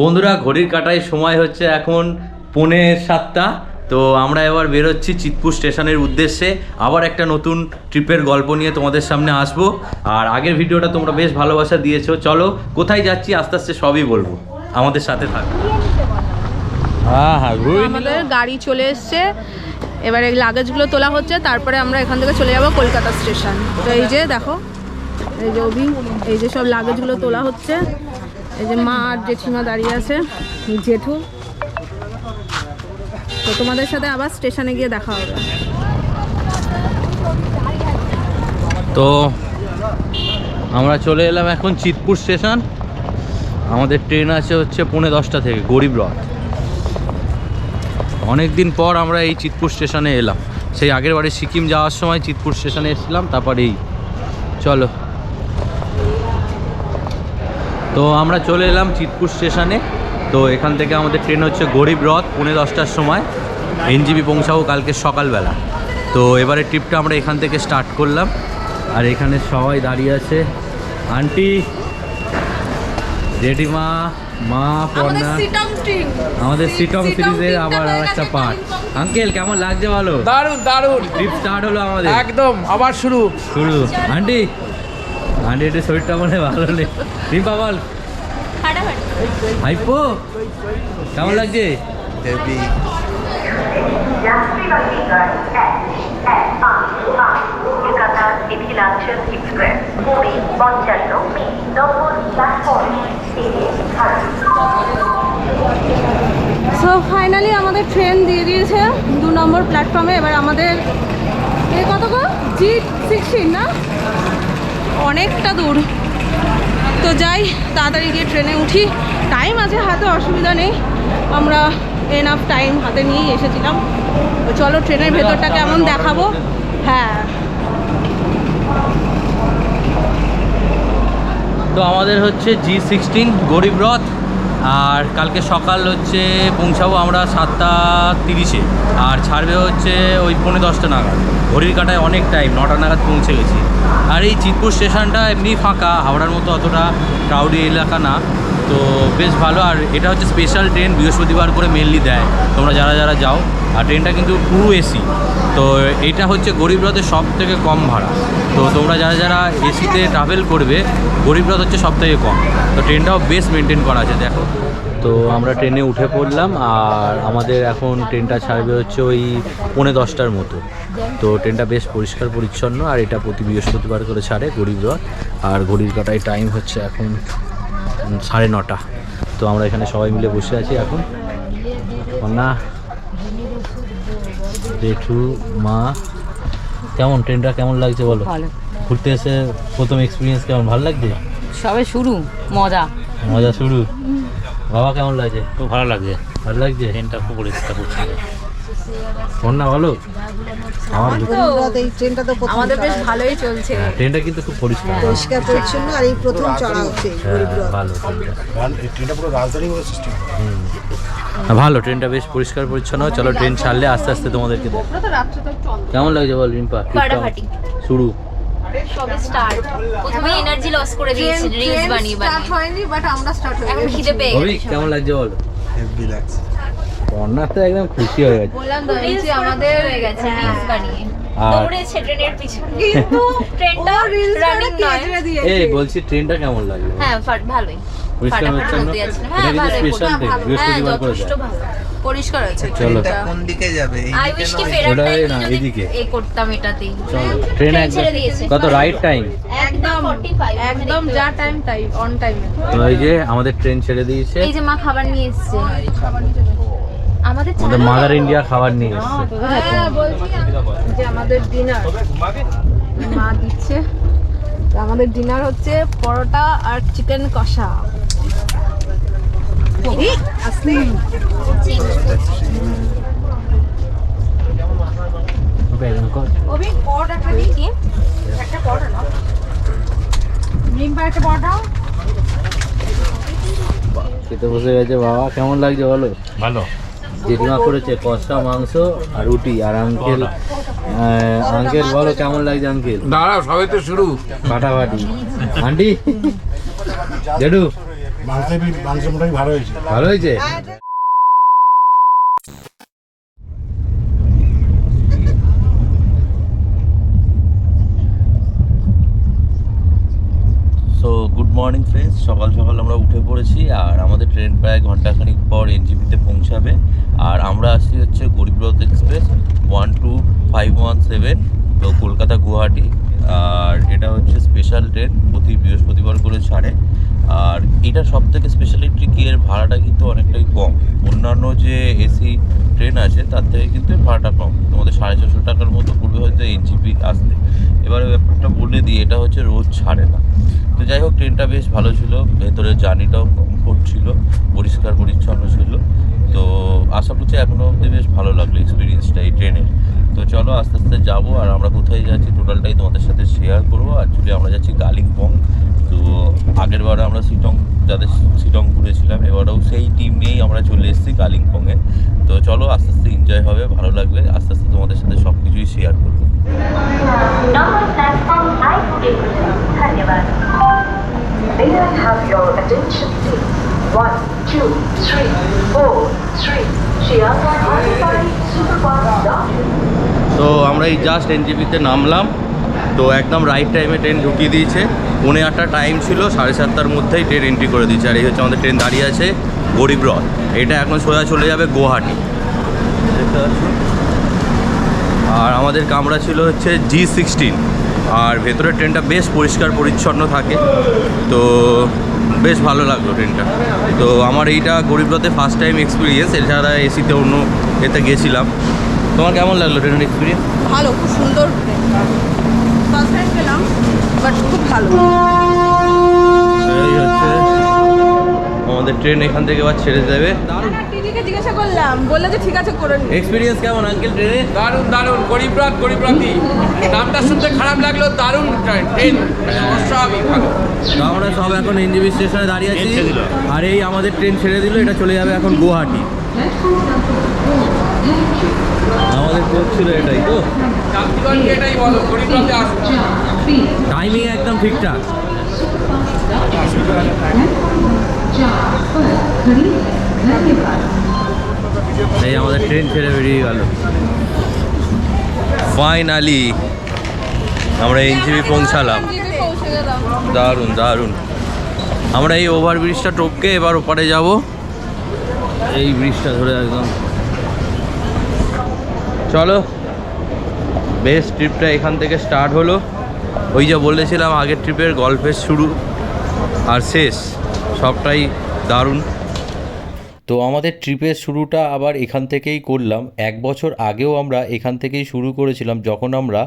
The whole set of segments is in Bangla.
বন্ধুরা ঘড়ির কাঁটায় সময় হচ্ছে এখন 6:45। তো আমরা এবার বেরোচ্ছি চিতপুর স্টেশনের উদ্দেশ্যে। আবার একটা নতুন ট্রিপের গল্প নিয়ে তোমাদের সামনে আসবো। আর আগের ভিডিওটা তোমরা বেশ ভালোবাসা দিয়েছো। চলো কোথায় যাচ্ছি আস্তে আস্তে সবই বলবো, আমাদের সাথে থাকো। আমাদের গাড়ি চলে এসছে, এবারে লাগেজগুলো তোলা হচ্ছে, তারপরে আমরা এখান থেকে চলে যাব কলকাতা স্টেশন। তো এই যে দেখো, এই যে অভি, এই যে সব লাগেজগুলো তোলা হচ্ছে। এই যে মা আর জেঠিমা দাঁড়িয়ে আছে, জেঠু। তো তোমাদের সাথে আবার স্টেশনে গিয়ে দেখা হবে। তো আমরা চলে এলাম এখন চিতপুর স্টেশন। আমাদের ট্রেন আছে হচ্ছে 10:45 থেকে গরিব রথ। অনেক দিন পর আমরা এই চিতপুর স্টেশনে এলাম। সেই আগের বারে সিকিম যাওয়ার সময় চিতপুর স্টেশনে এসেছিলাম, তারপর এই চলো। তো আমরা চলে এলাম চিতপুর স্টেশনে। তো এখান থেকে আমাদের ট্রেন হচ্ছে গরিব রথ 10:45টার সময়। এনজিবি পৌঁছাবো কালকে সকালবেলা। তো এবারে ট্রিপটা আমরা এখান থেকে স্টার্ট করলাম। আর এখানে সবাই দাঁড়িয়ে আছে, আন্টি, জেঠিমা, মা, পর্ণা, আমাদের সিটং সিরিজের আবার একটা পার্ট। আঙ্কেল কেমন লাগছে বলো? দারুণ দারুণ ট্রিপ স্টার্ট হলো আমাদের একদম, আবার শুরু। আন্টি একটু শরীরটা মনে ভালো নেই। রিম্পা বল, হাইপো কেমন লাগছে? সো ফাইনালি আমাদের ট্রেন দিয়ে দিয়েছে 2 নম্বর প্ল্যাটফর্মে। এবার আমাদের কত গো, G16 না, অনেকটা দূর। তো যাই, তাড়াতাড়ি গিয়ে ট্রেনে উঠি। টাইম আছে হাতে, অসুবিধা নেই, আমরা এনাফ টাইম হাতে নিয়েই এসেছিলাম। তো চলো ট্রেনের ভেতরটা কেমন দেখাবো। হ্যাঁ, তো আমাদের হচ্ছে G16 গরিব রথ। আর কালকে সকাল হচ্ছে পৌঁছাবো আমরা 7:30-এ, আর ছাড়বে হচ্ছে ওই 10:45 নাগাদ। ঘড়ির কাঁটায় অনেক টাইম, 9টা নাগাদ পৌঁছে গেছি। আর এই চিতপুর স্টেশনটা এমনি ফাঁকা, হাওড়ার মতো অতটা ক্রাউডি এলাকা না, তো বেশ ভালো। আর এটা হচ্ছে স্পেশাল ট্রেন, বৃহস্পতিবার করে মেনলি দেয় তোমরা যারা যারা যাও। আর ট্রেনটা কিন্তু পুরো এসি। তো এটা হচ্ছে গরিব রথের সব থেকে কম ভাড়া। তো তোমরা যারা যারা এসিতে ট্রাভেল করবে, গরিব রথ হচ্ছে সব থেকে কম। তো ট্রেনটাও বেশ মেনটেন করা আছে, দেখো। তো আমরা ট্রেনে উঠে পড়লাম, আর আমাদের এখন ট্রেনটা ছাড়বে হচ্ছে ওই 10:45টার মতো। তো ট্রেনটা বেশ পরিষ্কার পরিচ্ছন্ন, আর এটা প্রতি বৃহস্পতিবার করে ছাড়ে গরিব রথ। আর ঘড়ির কাঁটায় টাইম হচ্ছে এখন 9:30। তো আমরা এখানে সবাই মিলে বসে আছি এখন। না জেঠু, মা, কেমন ট্রেনটা কেমন লাগছে বলো? ভালো। ঘুরতে এসে প্রথম এক্সপিরিয়েন্স কেমন, ভালো লাগছে? সবে শুরু, মজা মজা শুরু। বাবা কেমন লাগছে? খুব ভালো লাগছে, ভালো লাগছে। ট্রেনটা খুব পরিষ্কার পরিচ্ছন্ন। না বলো, এই ট্রেনটা তো আমাদের বেশ ভালোই চলছে। ট্রেনটা কিন্তু খুব পরিষ্কার পরিচ্ছন্ন, আর এই প্রথম চড়া হচ্ছে গরিব রথ। ভালো ট্রেনটা পুরো রাজধানী বলে সিস্টেম। ভালো, ট্রেনটা বেশ পরিষ্কার পরিচ্ছন্ন। চলো ট্রেন ছাড়লে আস্তে আস্তে তোমাদেরকে দেখো। কেমন লাগছে বল রিম্পা? ফাটাফাটি শুরু, সবে স্টার্ট। প্রথমে এনার্জি লস করে দিয়েছি রিলস বানিয়ে স্টার্ট হয়নি, বাট আমরা স্টার্ট হয়ে এখন খিদে পেয়ে অভি গেছে। কেমন লাগছে বলো? হেভি লাগছে। পর্ণা তো একদম খুশি হয়ে গেছে। বললাম তো, এই রিলস যে আমাদের হয়ে গেছে রিলস বানিয়ে আর দৌড়েছে ট্রেনের পিছনে, কিন্তু ট্রেনটা রানিং নয়। এই বলছি ট্রেনটা কেমন লাগছে? হ্যাঁ ভালোই, পরিষ্কার ফাটাফাটি পরিচ্ছন্ন। হতে যাচ্ছে। এটা হ্যাঁ কিন্তু ভালোই, স্পেশাল ট্রেন, হ্যাঁ বৃহস্পতিবার করে যথেষ্ট দেয়। ভালো। পরিষ্কার আছে চলো কোন দিকে যাবে? আই উইশ কি ফেরার ওটাই টাইম না, যদি এদিকে। এ করতাম এটাতেই। চলো ট্রেন ট্রেন ছেড়ে দিয়েছে। কত রাইট টাইম? একদম 45 একদম যা টাইম তাই, অন টাইমে। তো এই যে আমাদের ট্রেন ছেড়ে দিয়েছে। এই যে মা খাবার নিয়ে এসেছে, আমাদের আমাদের মাদার ইন্ডিয়া খাবার নিয়ে এসছে। হ্যাঁ বলছি যে আমাদের ডিনার মা দিচ্ছে। তো আমাদের ডিনার হচ্ছে পরোটা আর চিকেন কষা। আসলে ওবি পরোটাটা দিই কি? একটা পরোটা নাও, নিম্বা একটা পরোটা। খেতে বসে গেছে বাবা। কেমন লাগছে বলো? ভালো। জেঠিমা করেছে কষা মাংস আর রুটি। আর আঙ্কেল, আঙ্কেল বলো কেমন লাগছে আঙ্কেল? দাঁড়াও, সবে তো শুরু। ফাটাফাটি। আন্টি, জেঠু মাংস মোটামুটি ভালো হয়েছে। ভালো হয়েছে। সো গুড মর্নিং ফ্রেন্ডস, সকাল সকাল আমরা উঠে পড়েছি আর আমাদের ট্রেন প্রায় ঘন্টাখানিক পর এনজিপিতে পৌঁছাবে। আর আমরা আসছি হচ্ছে গরিবরথ এক্সপ্রেস 12517, তো কলকাতা গুয়াহাটি। আর এটা হচ্ছে স্পেশাল ট্রেন, প্রতি বৃহস্পতিবার করে ছাড়ে। আর এটা সব থেকে স্পেশালিটি কি, এর ভাড়াটা কিন্তু অনেকটাই কম। অন্যান্য যে এসি ট্রেন আছে তার থেকে কিন্তু এর ভাড়াটা কম, তোমাদের 450 টাকার মতো পড়বে হয়তো এনজিপি আসতে। এবারে ব্যাপারটা বলে দিই, এটা হচ্ছে রোজ ছাড়ে না। তো যাই হোক, ট্রেনটা বেশ ভালো ছিল, ভেতরের জার্নিটাও কমফোর্ট ছিল, পরিষ্কার পরিচ্ছন্ন ছিল। তো আশা করছি এখনও অবধি বেশ ভালো লাগলো এক্সপিরিয়েন্সটা এই ট্রেনের। তো চলো আস্তে আস্তে যাবো, আর আমরা কোথায় যাচ্ছি টোটালটাই তোমাদের সাথে শেয়ার করবো। অ্যাকচুয়ালি আমরা যাচ্ছি কালিম্পং। তো আগের বার আমরা শিটং ঘুরেছিলাম, এবারেও সেই টিম নিয়েই আমরা চলে এসেছি কালিম্পংয়ে। তো চলো আস্তে আস্তে এনজয় হবে, ভালো লাগবে, আস্তে আস্তে তোমাদের সাথে সব কিছুই শেয়ার করবো। May I have your attention please? 1, 2, 3, 4, 3. Chianga Hyundai Superfast Junction. তো আমরা এই জাস্ট এনজিপিতে নামলাম, তো একদম রাইট টাইমে ট্রেন ঢুকিয়ে দিয়েছে। 8:45 টাইম ছিল, 7:30টার মধ্যেই ট্রেন এন্ট্রি করে দিয়েছে। আর এই হচ্ছে আমাদের ট্রেন দাঁড়িয়ে আছে গরিবরথ। এটা এখন সোজা চলে যাবে গুয়াহাটি, দেখতে পাচ্ছ। আর আমাদের কামরা ছিল হচ্ছে G16। আর ভেতরের ট্রেনটা বেশ পরিষ্কার পরিচ্ছন্ন থাকে, তো বেশ ভালো লাগলো ট্রেনটা। তো আমার এইটা গরিবরথে ফার্স্ট টাইম এক্সপিরিয়েন্স, এছাড়া এসিতে অন্য এতে গেছিলাম। তোমার কেমন লাগলো ট্রেনের এক্সপিরিয়েন্স? ভালো, খুব সুন্দর। ফার্স্ট টাইম গেলাম, বাট খুব ভালো। এই হচ্ছে আমাদের ট্রেন, এখান থেকে আবার ছেড়ে দেবে। টিটিকে জিজ্ঞাসা করলাম, বললে যে ঠিক আছে করে নি। এক্সপিরিয়েন্স কেমন আঙ্কেল ট্রেনে? দারুণ দারুণ, গরিবরথই নামটা শুনতে খারাপ লাগলো, দারুণ ট্রেন, অস্বাভাবিক ভালো। তো আমরা সব এখন এনজিপি স্টেশনে দাঁড়িয়ে আছি, আর এই আমাদের ট্রেন ছেড়ে দিল, এটা চলে যাবে এখন গুয়াহাটি। আমাদের কোচ ছিল এটাই, তো যাত্রীগণকে এটাই বলো, গরিবরথে আসুন। টাইমিং একদম ঠিকঠাক। এই আমাদের ট্রেন ছেড়ে বেরিয়ে গেল। ফাইনালি আমরা এনজিপি পৌঁছালাম। পৌঁছে গেলাম। দারুণ দারুণ। আমরা এই ওভারব্রিজটা টপকে এবার ওপারে যাব, এই ব্রিজটা ধরে একদম। চলো, বেশ ট্রিপটা এখান থেকে স্টার্ট হলো। ওই যে বলেছিলাম আগের ট্রিপের গল্পের শুরু আর শেষ সবটাই দারুণ। তো আমাদের ট্রিপের শুরুটা আবার এখান থেকেই করলাম। 1 বছর আগেও আমরা এখান থেকেই শুরু করেছিলাম, যখন আমরা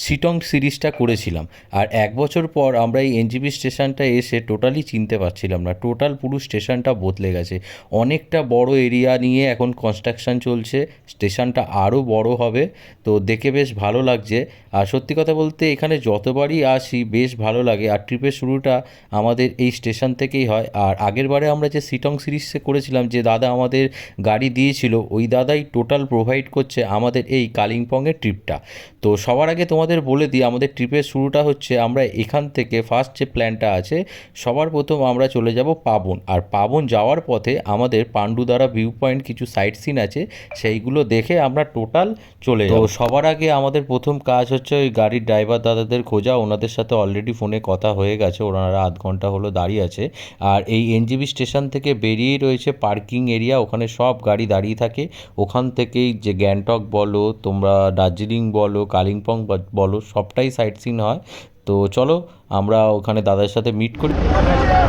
শিটং সিরিজটা করেছিলাম। আর 1 বছর পর আমরা এই এনজিপি স্টেশনটা এসে টোটালি চিনতে পারছিলাম না, টোটাল পুরো স্টেশনটা বদলে গেছে। অনেকটা বড় এরিয়া নিয়ে এখন কনস্ট্রাকশন চলছে, স্টেশনটা আরও বড় হবে, তো দেখে বেশ ভালো লাগছে। আর সত্যি কথা বলতে এখানে যতবারই আসি বেশ ভালো লাগে। আর ট্রিপের শুরুটা আমাদের এই স্টেশন থেকেই হয়। আর আগের বারে আমরা যে শিটং সিরিজে করেছিলাম, যে দাদা আমাদের গাড়ি দিয়েছিল, ওই দাদাই টোটাল প্রোভাইড করছে আমাদের এই কালিম্পংয়ের ট্রিপটা। তো সবার আগে তোমাদের বলে দিই, আমাদের ট্রিপের শুরুটা হচ্ছে, আমরা এখান থেকে ফার্স্ট যে প্ল্যানটা আছে, সবার প্রথম আমরা চলে যাব পাবন। আর পাবন যাওয়ার পথে আমাদের পাণ্ডুদারা ভিউ পয়েন্ট কিছু সাইট সিন আছে, সেইগুলো দেখে আমরা টোটাল চলে যাব। তো সবার আগে আমাদের প্রথম কাজ হচ্ছে ওই গাড়ির ড্রাইভার দাদাদের খোঁজা। ওনাদের সাথে অলরেডি ফোনে কথা হয়ে গেছে, ওনারা আধ ঘন্টা হলো দাঁড়িয়ে আছে। আর এই এনজিবি স্টেশন থেকে বেরিয়েই রয়েছে পার্কিং এরিয়া, ওখানে সব গাড়ি দাঁড়িয়ে থাকে। ওখান থেকেই যে গ্যাংটক বলো, তোমরা দার্জিলিং বলো, কালিম্পং বলো, সবটাই সাইট সিন হয়। তো চলো আমরা ওখানে দাদার সাথে মিট করি।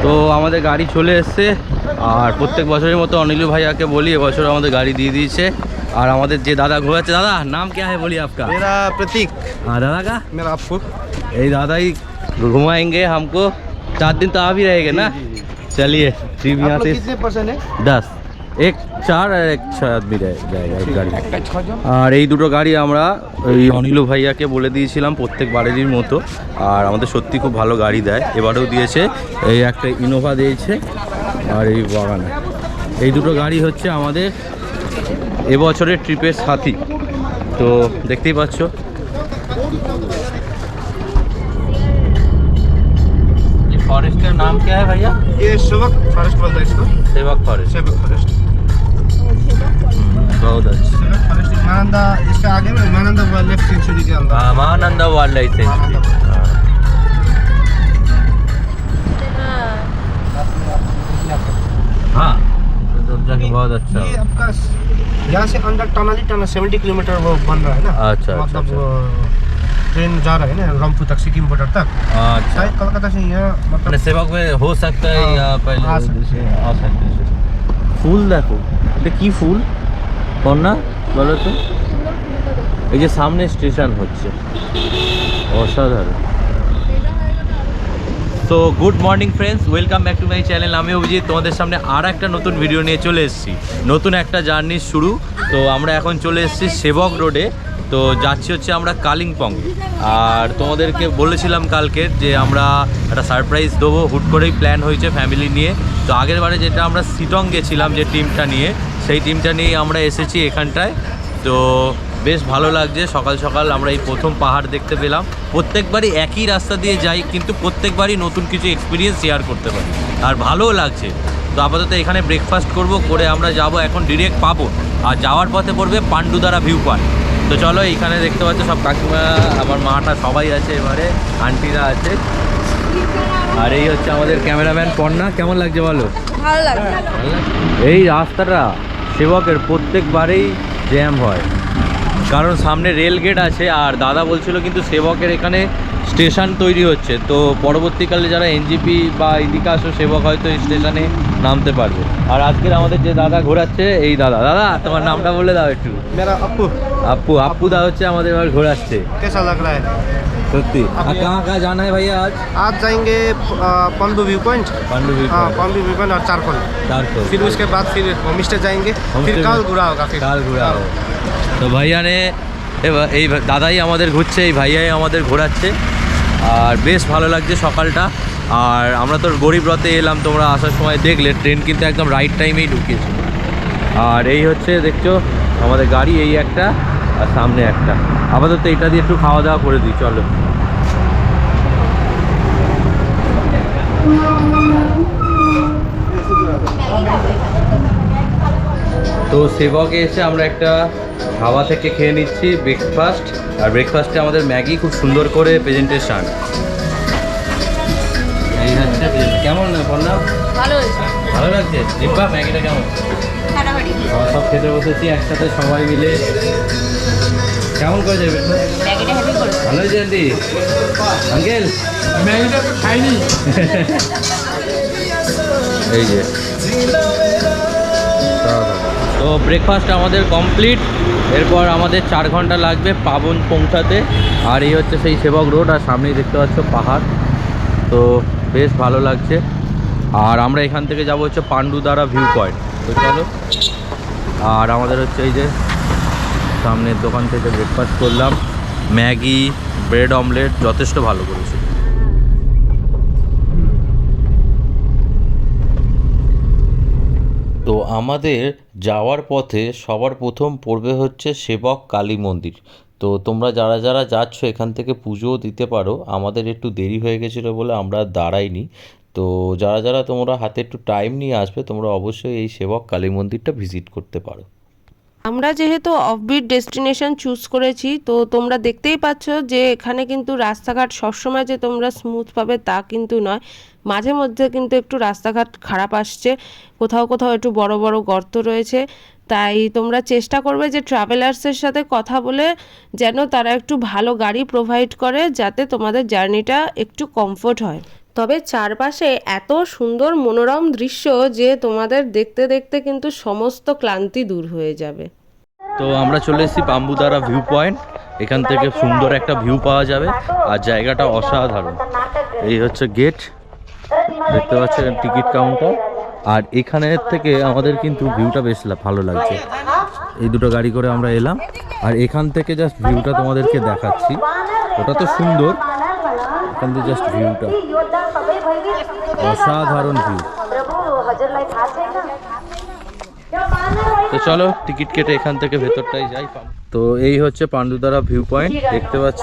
তো আমাদের গাড়ি চলে এসছে, আর প্রত্যেক বছরের মতো অনিলু ভাইয়াকে বলি, এবছর আমাদের গাড়ি দিয়ে দিয়েছে। और हमारे जे दादा घुराচ্ছে दादा नाम क्या है बोलिए आपका? मेरा प्रतीक। हाँ दादा का मेरा आपको यही दादा ही घुमाएंगे हमको। 4 दिन तो आ भी रहेंगे ना? चलिए ट्रिप यहाँ से कितने पर्सन है? 10 एक 4 और एक 6 आदमी जाएगा एक गाड़ी। আর এই দুটো গাড়ি আমরা ওই অনিলু ভাইয়াকে বলে দিয়েছিলাম প্রত্যেকবারেরই মতো, আর আমাদের সত্যি খুব ভালো গাড়ি দেয়, এবারেও দিয়েছে। এই একটা ইনোভা দিয়েছে আর এই বাগানে, এই দুটো গাড়ি হচ্ছে আমাদের এবছরের ট্রিপের সাথী। তো দেখতেই পাচ্ছ फॉरेस्ट का नाम क्या है भैया? ये सेवक फॉरेस्ट बोलते हैं इसको, सेवक फॉरेस्ट। सेवक फॉरेस्ट। बहुत अच्छा। सेवक फॉरेस्ट महानंदा, इसका आगे में महानंदा वाइल्ड लाइफ सेंचुरी के अंदर। हाँ, महानंदा वाइल्ड लाइफ सेंचुरी। हाँ, तो बहुत अच्छा। ये आपका यहाँ से अंदर टनल 70 किलोमीटर वो बन रहा है ना। अच्छा, मतलब अच्छा। ट्रेन जा रहा है ना रंगपू तक, सिक्किम बॉर्डर तक। अच्छा, शायद कोलकाता से यहाँ मतलब মানে সেবক में हो सकता है हाँ, या पहले आ सकते हैं। आ सकते हैं। ফুল দেখো, এটা কি ফুল কন্যা বলো তো? এই যে সামনে স্টেশন হচ্ছে, অসাধারণ। তো good morning friends, welcome back to my channel. আমি অভিজিৎ, তোমাদের সামনে আর একটা নতুন ভিডিও নিয়ে চলে এসেছি। নতুন একটা জার্নির শুরু। তো আমরা এখন চলে এসেছি সেবক রোডে। তো যাচ্ছি হচ্ছে আমরা কালিম্পং। আর তোমাদেরকে বলেছিলাম কালকে যে আমরা একটা সারপ্রাইজ দেবো, হুট করেই প্ল্যান হয়েছে ফ্যামিলি নিয়ে। তো আগের বারে যেটা আমরা শিটং গেছিলাম যে টিমটা নিয়ে, সেই টিমটা নিয়েই আমরা এসেছি এখানটায়। তো বেশ ভালো লাগছে, সকাল সকাল আমরা এই প্রথম পাহাড় দেখতে পেলাম। প্রত্যেকবারই একই রাস্তা দিয়ে যাই, কিন্তু প্রত্যেকবারই নতুন কিছু এক্সপিরিয়েন্স শেয়ার করতে পারি, আর ভালোও লাগছে। তো আপাতত এখানে ব্রেকফাস্ট করে আমরা যাব এখন ডিরেক্ট পাবন। আর যাওয়ার পথে পড়বে পান্ডুদারা ভিউ পয়েন্ট। তো চলো, এইখানে দেখতে পাচ্ছ সব কাকিমা, আমার মাটা সবাই আছে, এবারে আন্টিরা আছে। আর এই হচ্ছে আমাদের ক্যামেরাম্যান পর্ণা। কেমন লাগছে বলো? ভালো লাগছে। এই রাস্তাটা সেবকের প্রত্যেকবারেই জ্যাম হয়, কারণ সামনে রেল গেট আছে। আর দাদা বলছিল কিন্তু সেবকের এখানে স্টেশন তৈরি হচ্ছে, তো পরবর্তীকালে যারা এনজিপি বা এদিকে আসো সেবক হয়তো এই স্টেশনে নামতে পারবে। আর আজকের আমাদের যে দাদা ঘোরাচ্ছে, এই দাদা, তোমার নামটা বলে দাও একটু। मेरा अप्पू। আপু দা হচ্ছে আমাদের এবার ঘোরাচ্ছে। कैसा लग रहा है? সত্যি। আর কাহা কাহা জানা है भैया आज? आज जाएंगे Pandu view point. Pandu view हाँ, पॉइंट, पंडू व्यू पॉइंट और चारकोल। चारकोल। फिर उसके बाद फिर होम स्टे जाएंगे, फिर काल घुरा होगा। फिर কাল ঘোরা হবে। তো ভাইয়া নে এই দাদাই আমাদের ঘুরছে, এই ভাইয়াই আমাদের ঘোরাচ্ছে। আর বেশ ভালো লাগছে সকালটা। আর আমরা তো গরিব রথে এলাম, তোমরা আসার সময় দেখলে ট্রেন কিন্তু একদম রাইট টাইমেই ঢুকিয়েছে। আর এই হচ্ছে দেখছো আমাদের গাড়ি, এই একটা আর সামনে একটা। আপাতত এটা দিয়ে একটু খাওয়া দাওয়া করে দিই, চলো। তো সেবকে এসে আমরা একটা ধাবা থেকে খেয়ে নিচ্ছি ব্রেকফাস্ট। আর ব্রেকফাস্টে আমাদের ম্যাগি, খুব সুন্দর করে প্রেজেন্টেশন। এই হচ্ছে কেমন বলনা? ভালো হয়েছে। ভালো লাগছে জিব্বা? ম্যাগিটা কেমন? ফাটাফাটি। আমরা সব খেতে বসেছি একসাথে সবাই মিলে। কেমন করে যাবে? ম্যাগিটা হেভি করে ভালো হয়েছে আন্টি? আঙ্কেল ম্যাগিটা তো খাইনি। এই যে তো ব্রেকফাস্ট আমাদের কমপ্লিট। এরপর আমাদের 4 ঘন্টা লাগবে পাবন পৌঁছাতে। আর এই হচ্ছে সেই সেবক রোড, আর সামনেই দেখতে পাচ্ছ পাহাড়। তো বেশ ভালো লাগছে। আর আমরা এখান থেকে যাব হচ্ছে পান্ডুদারা ভিউ পয়েন্ট। তো চলো। আর আমাদের হচ্ছে এই যে সামনের দোকান থেকে ব্রেকফাস্ট করলাম, ম্যাগি, ব্রেড অমলেট, যথেষ্ট ভালো করেছে। তো আমাদের যাওয়ার পথে সবার প্রথম পড়বে হচ্ছে সেবক কালী মন্দির। তো তোমরা যারা যারা যাচ্ছ এখান থেকে পুজোও দিতে পারো। আমাদের একটু দেরি হয়ে গেছিলো বলে আমরা দাঁড়াইনি। তো যারা যারা তোমরা হাতে একটু টাইম নিয়ে আসবে, তোমরা অবশ্যই এই সেবক কালী মন্দিরটা ভিজিট করতে পারো। আমরা যেহেতু অফবিট ডেস্টিনেশন চুজ করেছি, তো তোমরা দেখতেই পাচ্ছ যে এখানে কিন্তু রাস্তাঘাট সবসময় যে তোমরা স্মুথ পাবে তা কিন্তু নয়। মাঝে মধ্যে কিন্তু একটু রাস্তাঘাট খারাপ আসছে, কোথাও কোথাও একটু বড় বড় গর্ত রয়েছে। তাই তোমরা চেষ্টা করবে যে ট্রাভেলার্সের সাথে কথা বলে যেন তারা একটু ভালো গাড়ি প্রোভাইড করে, যাতে তোমাদের জার্নিটা একটু কমফোর্ট হয়। তবে চারপাশে এত সুন্দর মনোরম দৃশ্য যে তোমাদের দেখতে দেখতে কিন্তু সমস্ত ক্লান্তি দূর হয়ে যাবে। তো আমরা চলে এসেছি পাম্বুদারা ভিউ পয়েন্ট। এখান থেকে সুন্দর একটা ভিউ পাওয়া যাবে, আর জায়গাটা অসাধারণ। এই হচ্ছে গেট, দেখতে পাচ্ছেন টিকিট কাউন্টার। আর এখানের থেকে আমাদের কিন্তু ভিউটা বেশ ভালো লাগছে। এই দুটো গাড়ি করে আমরা এলাম, আর এখান থেকে জাস্ট ভিউটা তোমাদেরকে দেখাচ্ছি। ওটা তো সুন্দর, এখান থেকে জাস্ট ভিউটা অসাধারণ ভিউ। তো চলো টিকিট কেটে এখান থেকে ভেতরটাই যাই। তো এই হচ্ছে পান্ডুদারা ভিউ পয়েন্ট, দেখতে পাচ্ছ।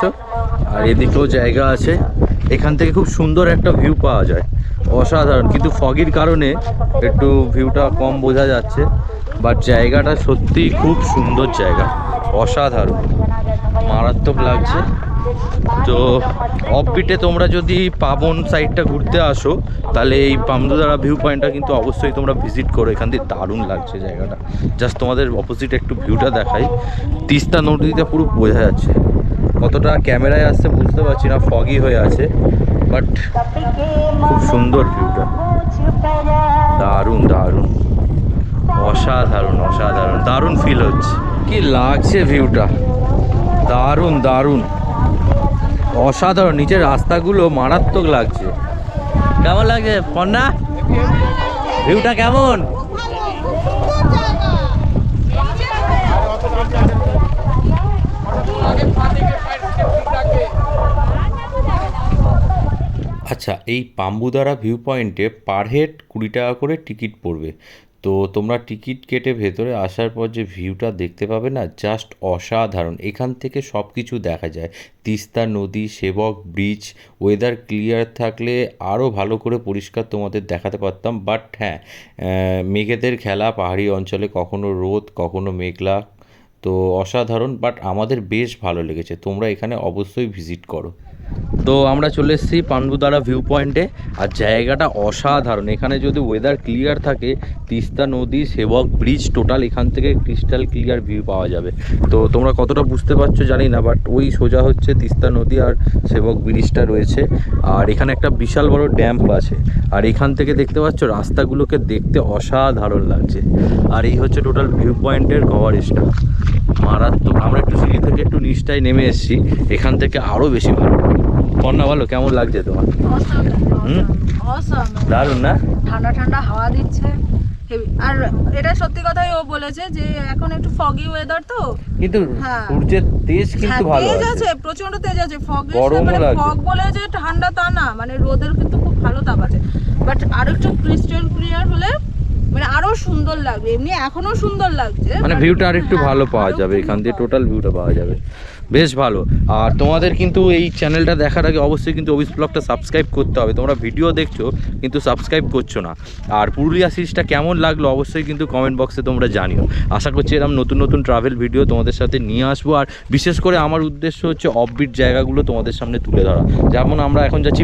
আর এদিকেও জায়গা আছে, এখান থেকে খুব সুন্দর একটা ভিউ পাওয়া যায়। অসাধারণ, কিন্তু ফগির কারণে একটু ভিউটা কম বোঝা যাচ্ছে, বাট জায়গাটা সত্যিই খুব সুন্দর জায়গা, অসাধারণ, মারাত্মক লাগছে। তো অফবিটে তোমরা যদি পাবন সাইডটা ঘুরতে আসো তাহলে এই পামদুদারা ভিউ পয়েন্টটা কিন্তু অবশ্যই তোমরা ভিজিট করো, এখান দিয়ে দারুণ লাগছে জায়গাটা। জাস্ট তোমাদের অপোজিট একটু ভিউটা দেখাই, তিস্তা নদীটা পুরো বোঝা যাচ্ছে, কতটা ক্যামেরায় আসছে বুঝতে পারছি না, ফগি হয়ে আছে, বাট খুব সুন্দর ভিউটা, দারুণ দারুণ, অসাধারণ অসাধারণ, দারুণ ফিল হচ্ছে, কি লাগছে ভিউটা, দারুণ দারুণ, অসাধারণ, নিচের রাস্তাগুলো মারাত্মক লাগছে। কেমন লাগছে পন্না, ভিউটা কেমন? আচ্ছা, এই পাম্বুদারা ভিউ পয়েন্টে পার হেড 20 টাকা করে টিকিট পড়বে। তো তোমরা টিকিট কেটে ভেতরে আসার পর যে ভিউটা দেখতে পাবে না, জাস্ট অসাধারণ। এখান থেকে সব কিছু দেখা যায়, তিস্তা নদী, সেবক ব্রিজ। ওয়েদার ক্লিয়ার থাকলে আরও ভালো করে পরিষ্কার তোমাদের দেখাতে পারতাম, বাট হ্যাঁ, মেঘেদের খেলা, পাহাড়ি অঞ্চলে কখনো রোদ কখনো মেঘলা, তো অসাধারণ, বাট আমাদের বেশ ভালো লেগেছে। তোমরা এখানে অবশ্যই ভিজিট করো। তো আমরা চলে এসেছি পান্ডুদারা ভিউ পয়েন্টে, আর জায়গাটা অসাধারণ। এখানে যদি ওয়েদার ক্লিয়ার থাকে, তিস্তা নদী, সেবক ব্রিজ, টোটাল এখান থেকে ক্রিস্টাল ক্লিয়ার ভিউ পাওয়া যাবে। তো তোমরা কতটা বুঝতে পারছো জানি না, বাট ওই সোজা হচ্ছে তিস্তা নদী আর সেবক ব্রিজটা রয়েছে, আর এখানে একটা বিশাল বড় ড্যাম আছে, আর এখান থেকে দেখতে পাচ্ছ রাস্তাগুলোকে দেখতে অসাধারণ লাগছে। আর এই হচ্ছে টোটাল ভিউ পয়েন্টের কভারেজটা, মারাত্মক। আমরা একটু সিঁড়ি থেকে একটু নিচটায় নেমে এসেছি, এখান থেকে আরও বেশি ভালো। কন্যা বলো কেমন লাগছে তোমার? দারুণ না? ঠান্ডা ঠান্ডা হাওয়া দিচ্ছে, হেভি। আর এটা সত্যি কথাই ও বলেছে যে এখন একটু ফগি ওয়েদার, তো কিন্তু হ্যাঁ, সূর্যের তেজ কিন্তু ভালো তেজ আছে, আছে, প্রচন্ড তেজ আছে। ফগ গরমও মানে লাগছে। ফগ বলে যে ঠান্ডা তা না, মানে রোদের কিন্তু খুব ভালো তাপ আছে, বাট আরো একটু ক্রিস্টাল ক্লিয়ার হলে মানে আরো সুন্দর লাগবে। এমনি এখনো সুন্দর লাগছে, মানে ভিউটা আর একটু ভালো পাওয়া যাবে, এখান দিয়ে টোটাল ভিউটা পাওয়া যাবে, বেশ ভালো। আর তোমাদের কিন্তু এই চ্যানেলটা দেখার আগে অবশ্যই কিন্তু অবিস ব্লগটা সাবস্ক্রাইব করতে হবে। তোমরা ভিডিও দেখছো কিন্তু সাবস্ক্রাইব করছো না। আর পুরুলিয়া সিরিজটা কেমন লাগলো অবশ্যই কিন্তু কমেন্ট বক্সে তোমরা জানিও। আশা করছি এরকম নতুন নতুন ট্রাভেল ভিডিও তোমাদের সাথে নিয়ে আসবো, আর বিশেষ করে আমার উদ্দেশ্য হচ্ছে অফবিট জায়গাগুলো তোমাদের সামনে তুলে ধরা। যেমন আমরা এখন যাচ্ছি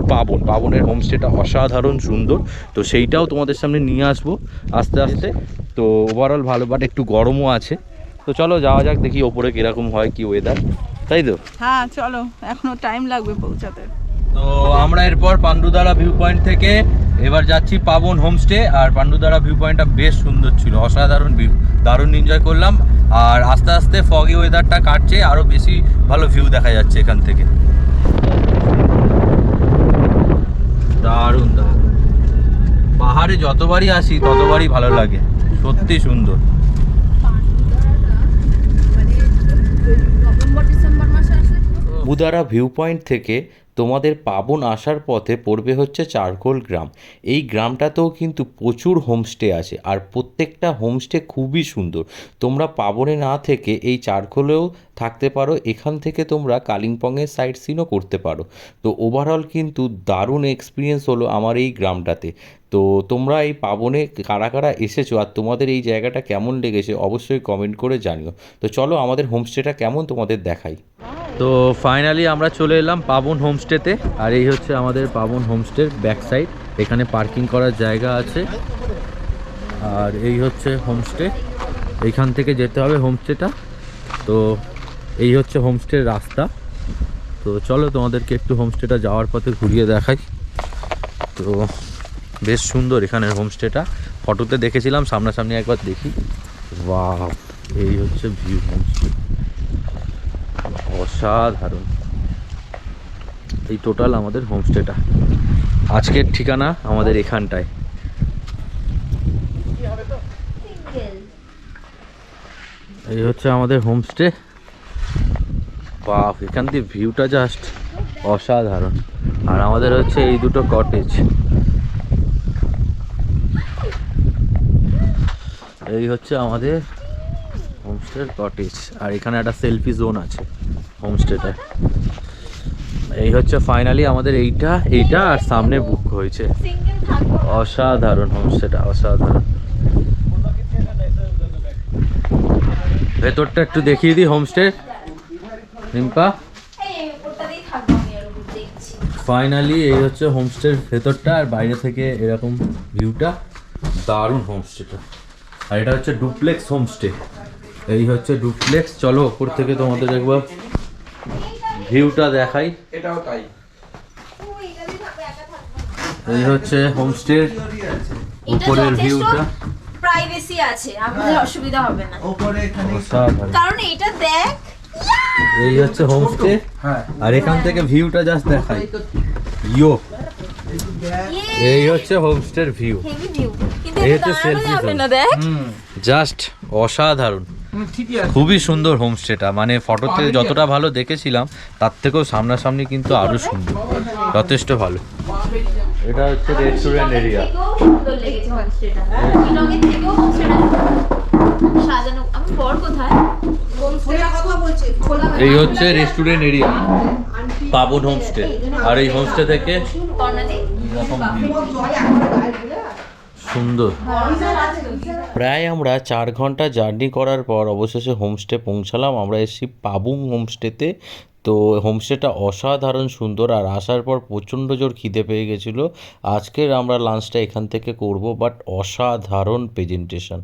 পাবনের হোমস্টেটা অসাধারণ সুন্দর, তো সেইটাও তোমাদের সামনে নিয়ে আসবো আস্তে আস্তে। তো ওভারঅল ভালো, বাট একটু গরমও আছে। তো চলো যাওয়া যাক, দেখি ওপরে কীরকম হয় কি ওয়েদার, তাই তো? হ্যাঁ চলো, এখনো টাইম লাগবে পৌঁছাতে। তো আমরা এরপর পান্ডুদারা ভিউ পয়েন্ট থেকে এবার যাচ্ছি পাবন হোমস্টে। আর পান্ডুদারা ভিউ পয়েন্টটা বেশ সুন্দর ছিল, অসাধারণ ভিউ, দারুণ এনজয় করলাম। আর আস্তে আস্তে ফগি ওয়েদারটা কাটছে, আরও বেশি ভালো ভিউ দেখা যাচ্ছে এখান থেকে, দারুণ দারুণ। পাহাড়ে যতবারই আসি ততবারই ভালো লাগে, সত্যি সুন্দর। বুদারা ভিউ পয়েন্ট থেকে তোমাদের পাবন আসার পথে পড়বে হচ্ছে চারকোল গ্রাম। এই গ্রামটাতেও কিন্তু প্রচুর হোমস্টে আছে, আর প্রত্যেকটা হোমস্টে খুবই সুন্দর। তোমরা পাবনে না থেকে এই চারকোলেও থাকতে পারো, এখান থেকে তোমরা কালিম্পংয়ের সাইট সিনও করতে পারো। তো ওভারঅল কিন্তু দারুণ এক্সপিরিয়েন্স হলো আমার এই গ্রামটাতে। তো তোমরা এই পাবনে কারা কারা এসেছো আর তোমাদের এই জায়গাটা কেমন লেগেছে অবশ্যই কমেন্ট করে জানিও। তো চলো আমাদের হোমস্টেটা কেমন তোমাদের দেখাই। তো ফাইনালি আমরা চলে এলাম পাবন হোমস্টেতে, আর এই হচ্ছে আমাদের পাবন হোমস্টের ব্যাক সাইড। এখানে পার্কিং করার জায়গা আছে, আর এই হচ্ছে হোমস্টে, এইখান থেকে যেতে হবে হোমস্টেটা। তো এই হচ্ছে হোমস্টের রাস্তা। তো চলো তোমাদেরকে একটু হোমস্টেটা যাওয়ার পথে ঘুরিয়ে দেখাই। তো বেশ সুন্দর এখানের হোমস্টেটা, ফটোতে দেখেছিলাম, সামনাসামনি একবার দেখি। বাহ, এই হচ্ছে ভিউ হোমস্টে, অসাধারণ। এই টোটাল আমাদের হোমস্টেটা, আজকের ঠিকানা আমাদের এখানটায়। এই হচ্ছে আমাদের হোমস্টে। বাহ, এখান দিয়ে ভিউটা জাস্ট অসাধারণ। আর আমাদের হচ্ছে এই দুটো কটেজ, এই হচ্ছে আমাদের হোমস্টের কটেজ। আর এখানে একটা সেলফি জোন আছে হোমস্টেটায়, এই হচ্ছে ফাইনালি আমাদের এইটা আর সামনে বুক হয়েছে। অসাধারণ হোমস্টেটা, অসাধারণ। ভেতরটা একটু দেখিয়ে দিই হোমস্টে রিম্পা। ফাইনালি এই হচ্ছে হোমস্টের ভেতরটা, আর বাইরে থেকে এরকম ভিউটা। দারুণ হোমস্টেটা। আর এটা হচ্ছে ডুপ্লেক্স হোমস্টে। এই হচ্ছে ডুপ্লেক্স। চলো ওপর থেকে তোমাদের একবার ভিউটা দেখাই। এটাও তাই। এই হচ্ছে হোমস্টের উপরের ভিউটা। প্রাইভেসি আছে, আপনাদের অসুবিধা হবে না, অসাধারণ। কারণ এটা দেখ। এই হচ্ছে হোমস্টে, আর এখান থেকে ভিউটা জাস্ট দেখাই। ইয়ো, এই হচ্ছে হোমস্টের ভিউ। হেভি ভিউ, কিন্তু এই এটা হচ্ছে দাঁড়ানো selfie যাবে zone। না, দেখ। জাস্ট অসাধারণ, ঠিকই আছে। খুবই সুন্দর হোমস্টেটা। মানে ফটোতে যতটা ভালো দেখেছিলাম তার থেকেও সামনাসামনি কিন্তু আরো সুন্দর, যথেষ্ট ভালো। এটা হচ্ছে রেস্টুরেন্ট এরিয়া। থেকেও সুন্দর লেগেছে হোমস্টেটা, এই রঙের থেকেও হোমস্টেটা সাজানো। আমি বর কোথায়? কথা বলছে এই হচ্ছে রেস্টুরেন্ট এরিয়া, পাবন হোমস্টে। আর এই হোমস্টে থেকে কর্নারে এরকম view। সুন্দর। প্রায় আমরা 4 ঘন্টা জার্নি করার পর অবশেষে হোমস্টে পৌঁছালাম। আমরা এসেছি পাবুং হোমস্টেতে। তো হোমস্টেটা অসাধারণ সুন্দর, আর আসার পর প্রচণ্ড জোর খিদে পেয়ে গেছিলো। আজকের আমরা লাঞ্চটা এখান থেকে করব, বাট অসাধারণ প্রেজেন্টেশন,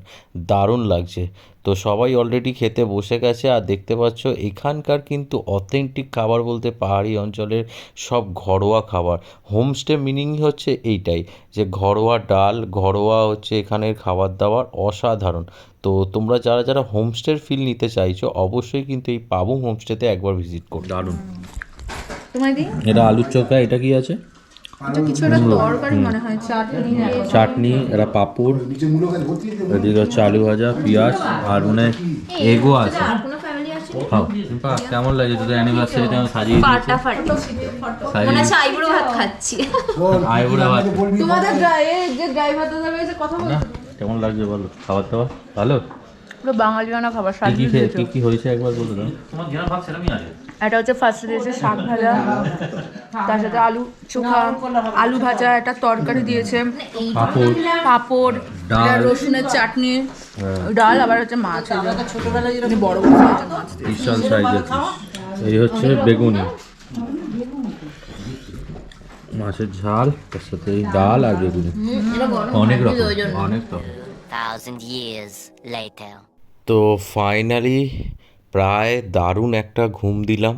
দারুণ লাগছে। তো সবাই অলরেডি খেতে বসে গেছে। আর দেখতে পাচ্ছ এখানকার কিন্তু অথেন্টিক খাবার বলতে পাহাড়ি অঞ্চলের সব ঘরোয়া খাবার। হোমস্টে মিনিং হচ্ছে এইটাই, যে ঘরোয়া ডাল, ঘরোয়া হচ্ছে এখানের খাবার দাবার অসাধারণ। তো তোমরা যারা যারা হোমস্টের ফিল নিতে চাইছো অবশ্যই কিন্তু এই পাবুং হোমস্টেতে একবার ভিজিট করো। দারুণ। এটা আলুর চোখা, এটা কি আছে? চাটনি, এটা পাঁপড়, এদিকে হচ্ছে আলু ভাজা, পেঁয়াজ, আর মানে এগও আছে। আর কোনো ফ্যামিলি আছে? খাও। কেমন লাগে তোদের অ্যানিভার্সারিতে আমি সাজিয়ে দিয়েছি? ফাটাফাটি মনে হচ্ছে আইবুড়ো ভাত খাচ্ছি। আইবুড়ো ভাত। তোমাদের যে ড্রাইভার দাদা রয়েছে কথা বল। না কেমন লাগছে বলো? খাবার দাবার ভালো? পুরো বাঙালিয়ানা খাবার। কি কি হয়েছে একবার বলে দাও। তোমার ঘেরা ভাত সেরকমই আছে। এটা হচ্ছে ফার্স্টে দিয়েছে শাক ভাজা, তার সাথে আলু চোখা, আলু ভাজা, একটা তরকারি দিয়েছে, পাঁপড়, ডাল, রসুনের চাটনি, ডাল, আবার হচ্ছে মাছ। ছোটবেলায় যেরকম বড় বড় সাইজের মাছ দিয়েছে। বিশাল সাইজের। এই হচ্ছে বেগুনি, মাছের ঝাল, তার সাথে এই ডাল আর বেগুনি। অনেক রকম, অনেক রকম। 1,000 years later. তো ফাইনালি প্রায় দারুণ একটা ঘুম দিলাম।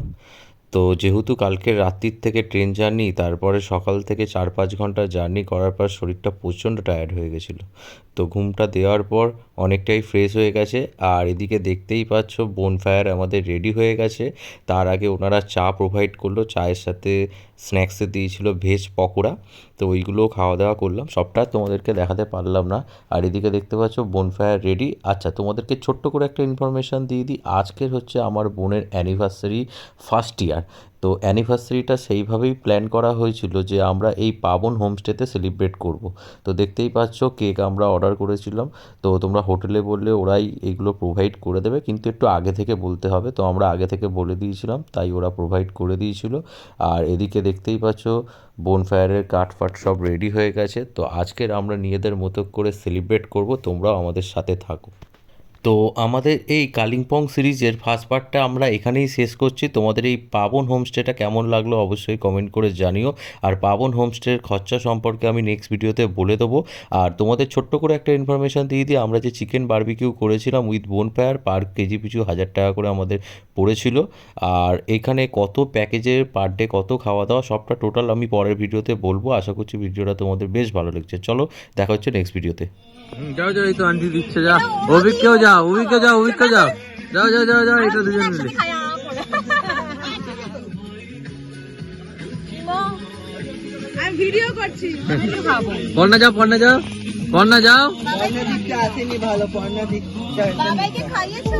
তো যেহেতু কালকে রাত্রির থেকে ট্রেন জার্নি, তারপরে সকাল থেকে 4-5 ঘন্টা জার্নি করার পর শরীরটা প্রচণ্ড টায়ার্ড হয়ে গেছিলো। তো ঘুমটা দেওয়ার পর অনেকটাই ফ্রেশ হয়ে গেছে। আর এদিকে দেখতেই পাচ্ছ বোনফায়ার আমাদের রেডি হয়ে গেছে। তার আগে ওনারা চা প্রোভাইড করলো, চায়ের সাথে স্ন্যাক্সে দিয়েছিল ভেজ পকোড়া। তো ওইগুলো খাওয়া দাওয়া করলাম, সবটা তোমাদেরকে দেখাতে পারলাম না। আর এদিকে দেখতে পাচ্ছ বোনফায়ার রেডি। আচ্ছা, তোমাদেরকে ছোট্ট করে একটা ইনফরমেশান দিয়ে দিই। আজকের হচ্ছে আমার বোনের অ্যানিভার্সারি, ফার্স্ট ইয়ার। তো অ্যানিভার্সারিটা সেইভাবেই প্ল্যান করা হয়েছিল যে আমরা এই পাবন হোমস্টেতে সেলিব্রেট করব। তো দেখতেই পাচ্ছ কেক আমরা অর্ডার করেছিলাম। তো তোমরা হোটেলে বললে ওরাই এইগুলো প্রোভাইড করে দেবে, কিন্তু একটু আগে থেকে বলতে হবে। তো আমরা আগে থেকে বলে দিয়েছিলাম, তাই ওরা প্রোভাইড করে দিয়েছিল। আর এদিকে দেখতেই পাচ্ছ বোনফায়ারের কাঠফাট সব রেডি হয়ে গেছে। তো আজকের আমরা নিজেদের মতো করে সেলিব্রেট করব, তোমরাও আমাদের সাথে থাকো। তো আমাদের এই কালিম্পং সিরিজের ফার্স্ট পার্টটা আমরা এখানেই শেষ করছি। তোমাদের এই পাবন হোমস্টেটা কেমন লাগলো অবশ্যই কমেন্ট করে জানিও। আর পাবন হোমস্টের খরচা সম্পর্কে আমি নেক্সট ভিডিওতে বলে দেবো। আর তোমাদের ছোট্ট করে একটা ইনফরমেশান দিয়ে দিই, আমরা যে চিকেন বারবিকিউ করেছিলাম উইথ বোনফায়ার, পার কেজি পিছু 1000 টাকা করে আমাদের পড়েছিল। আর এখানে কত প্যাকেজের পার ডে কত খাওয়া দাওয়া সবটা টোটাল আমি পরের ভিডিওতে বলবো। আশা করছি ভিডিওটা তোমাদের বেশ ভালো লাগছে। চলো দেখা হচ্ছে নেক্সট ভিডিওতে। যাও যাও, এই তো আন্টি দিচ্ছে, যা। অভিককেও যাও, অভিককে যাও, অভিককে যাও, যাও যাও যাও যাও, এটা দুজন মিলে। আমি ভিডিও করছি। পর্ণা যাও, পর্ণা যাও, পর্ণা যাও। দিকটা আসেনি ভালো, পর্ণা দিক বাবাইকে খাইয়েছো?